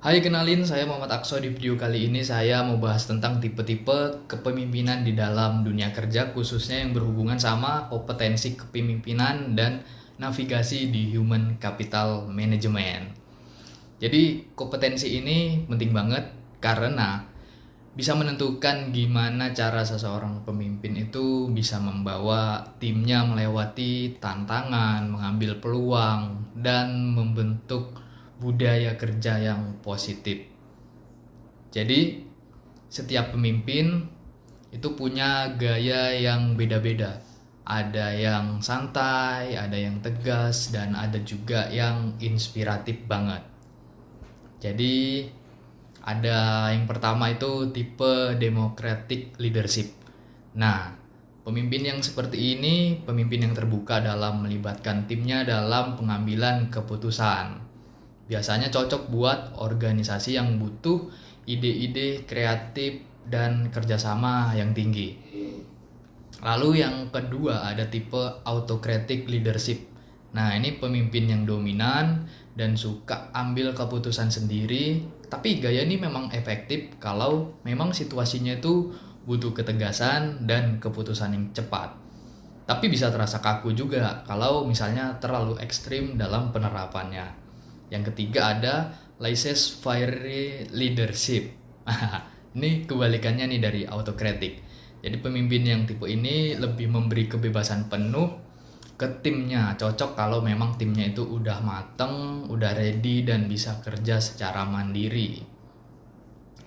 Hai, kenalin, saya Muhammad Akso. Di video kali ini saya mau bahas tentang tipe-tipe kepemimpinan di dalam dunia kerja, khususnya yang berhubungan sama kompetensi kepemimpinan dan navigasi di Human Capital Management. Jadi kompetensi ini penting banget karena bisa menentukan gimana cara seseorang pemimpin itu bisa membawa timnya melewati tantangan, mengambil peluang, dan membentuk budaya kerja yang positif. Jadi, setiap pemimpin itu punya gaya yang beda-beda. Ada yang santai, ada yang tegas, dan ada juga yang inspiratif banget. Jadi, ada yang pertama itu tipe democratic leadership. Nah, pemimpin yang seperti ini, pemimpin yang terbuka dalam melibatkan timnya dalam pengambilan keputusan. Biasanya cocok buat organisasi yang butuh ide-ide kreatif dan kerjasama yang tinggi. Lalu yang kedua ada tipe autocratic leadership. Nah, ini pemimpin yang dominan dan suka ambil keputusan sendiri, tapi gaya ini memang efektif kalau memang situasinya itu butuh ketegasan dan keputusan yang cepat. Tapi bisa terasa kaku juga kalau misalnya terlalu ekstrim dalam penerapannya. Yang ketiga ada laissez-faire leadership. Ini kebalikannya nih dari autocratic. Jadi pemimpin yang tipe ini lebih memberi kebebasan penuh ke timnya. Cocok kalau memang timnya itu udah mateng, udah ready dan bisa kerja secara mandiri.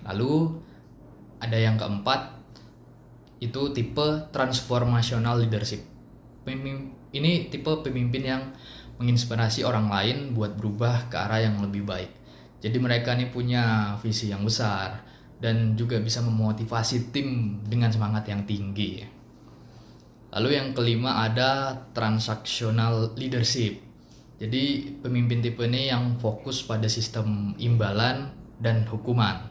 Lalu ada yang keempat, itu tipe transformational leadership. Ini tipe pemimpin yang menginspirasi orang lain buat berubah ke arah yang lebih baik. Jadi mereka nih punya visi yang besar dan juga bisa memotivasi tim dengan semangat yang tinggi. Lalu yang kelima ada transactional leadership. Jadi pemimpin tipe ini yang fokus pada sistem imbalan dan hukuman.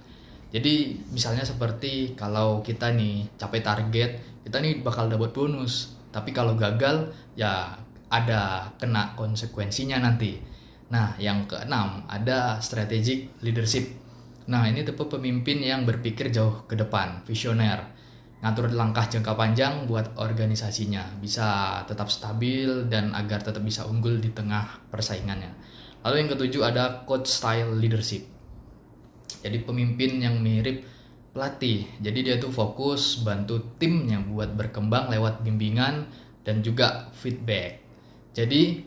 Jadi misalnya seperti kalau kita nih capai target, kita nih bakal dapat bonus. Tapi kalau gagal ya ada kena konsekuensinya nanti. Nah, yang keenam ada strategic leadership. Nah, ini tipe pemimpin yang berpikir jauh ke depan, visioner. Ngatur langkah jangka panjang buat organisasinya, bisa tetap stabil dan agar tetap bisa unggul di tengah persaingannya. Lalu yang ketujuh ada coach style leadership. Jadi pemimpin yang mirip pelatih. Jadi dia tuh fokus bantu timnya buat berkembang lewat bimbingan dan juga feedback. Jadi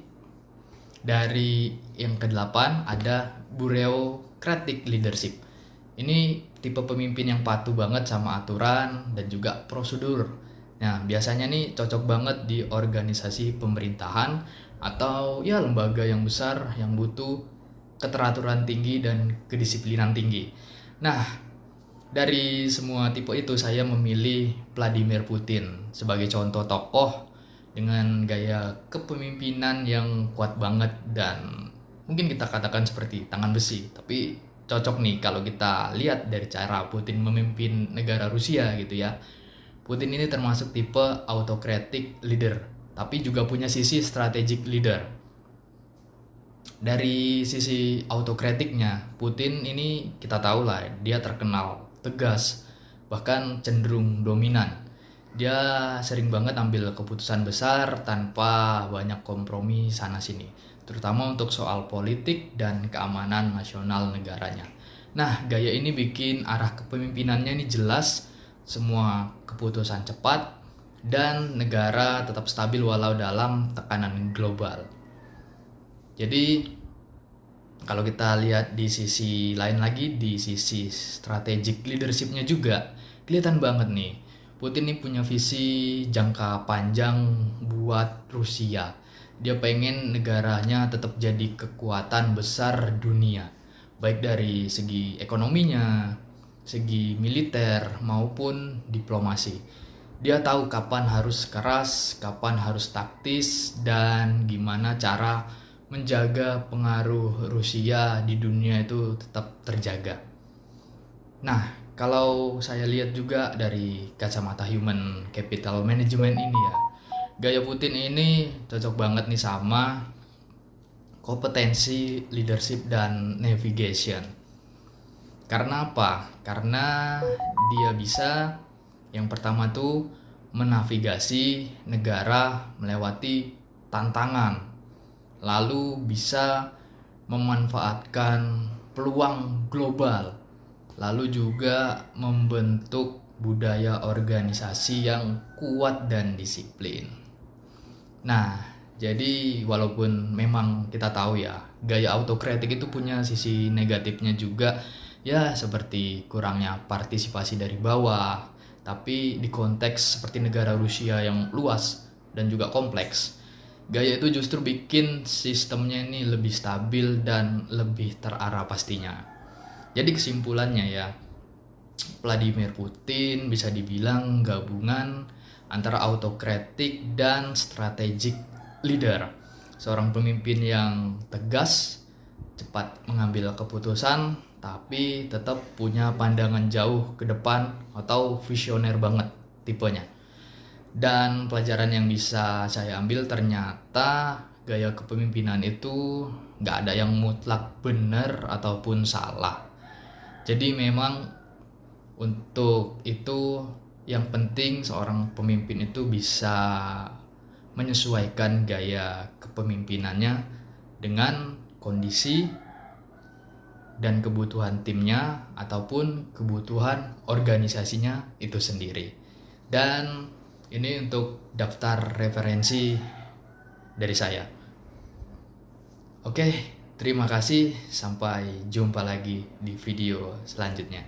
dari yang kedelapan ada bureaucratic leadership. Ini tipe pemimpin yang patuh banget sama aturan dan juga prosedur. Nah, biasanya nih cocok banget di organisasi pemerintahan atau ya lembaga yang besar yang butuh keteraturan tinggi dan kedisiplinan tinggi. Nah, dari semua tipe itu saya memilih Vladimir Putin sebagai contoh tokoh dengan gaya kepemimpinan yang kuat banget dan mungkin kita katakan seperti tangan besi. Tapi cocok nih kalau kita lihat dari cara Putin memimpin negara Rusia gitu ya. Putin ini termasuk tipe autocratic leader, tapi juga punya sisi strategic leader. Dari sisi autokratiknya, Putin ini kita tahu lah dia terkenal tegas, bahkan cenderung dominan. Dia sering banget ambil keputusan besar tanpa banyak kompromi sana sini, terutama untuk soal politik dan keamanan nasional negaranya. Nah, gaya ini bikin arah kepemimpinannya ini jelas, semua keputusan cepat, dan negara tetap stabil walau dalam tekanan global. Jadi kalau kita lihat di sisi lain lagi, di sisi strategic leadershipnya juga kelihatan banget nih. Putin ini punya visi jangka panjang buat Rusia. Dia pengen negaranya tetap jadi kekuatan besar dunia, baik dari segi ekonominya, segi militer maupun diplomasi. Dia tahu kapan harus keras, kapan harus taktis, dan gimana cara menjaga pengaruh Rusia di dunia itu tetap terjaga. Nah, kalau saya lihat juga dari kacamata Human Capital Management ini ya, gaya Putin ini cocok banget nih sama kompetensi leadership dan navigation. Karena apa? Karena dia bisa yang pertama tuh menavigasi negara melewati tantangan, lalu bisa memanfaatkan peluang global, lalu juga membentuk budaya organisasi yang kuat dan disiplin. Nah, jadi walaupun memang kita tahu ya, gaya autokratik itu punya sisi negatifnya juga, ya seperti kurangnya partisipasi dari bawah. Tapi di konteks seperti negara Rusia yang luas dan juga kompleks, gaya itu justru bikin sistemnya ini lebih stabil dan lebih terarah pastinya. Jadi kesimpulannya ya, Vladimir Putin bisa dibilang gabungan antara autokratik dan strategic leader. Seorang pemimpin yang tegas, cepat mengambil keputusan, tapi tetap punya pandangan jauh ke depan atau visioner banget tipenya. Dan pelajaran yang bisa saya ambil ternyata gaya kepemimpinan itu nggak ada yang mutlak benar ataupun salah. Jadi memang untuk itu yang penting seorang pemimpin itu bisa menyesuaikan gaya kepemimpinannya dengan kondisi dan kebutuhan timnya ataupun kebutuhan organisasinya itu sendiri. Dan ini untuk daftar referensi dari saya. Oke, terima kasih. Sampai jumpa lagi di video selanjutnya.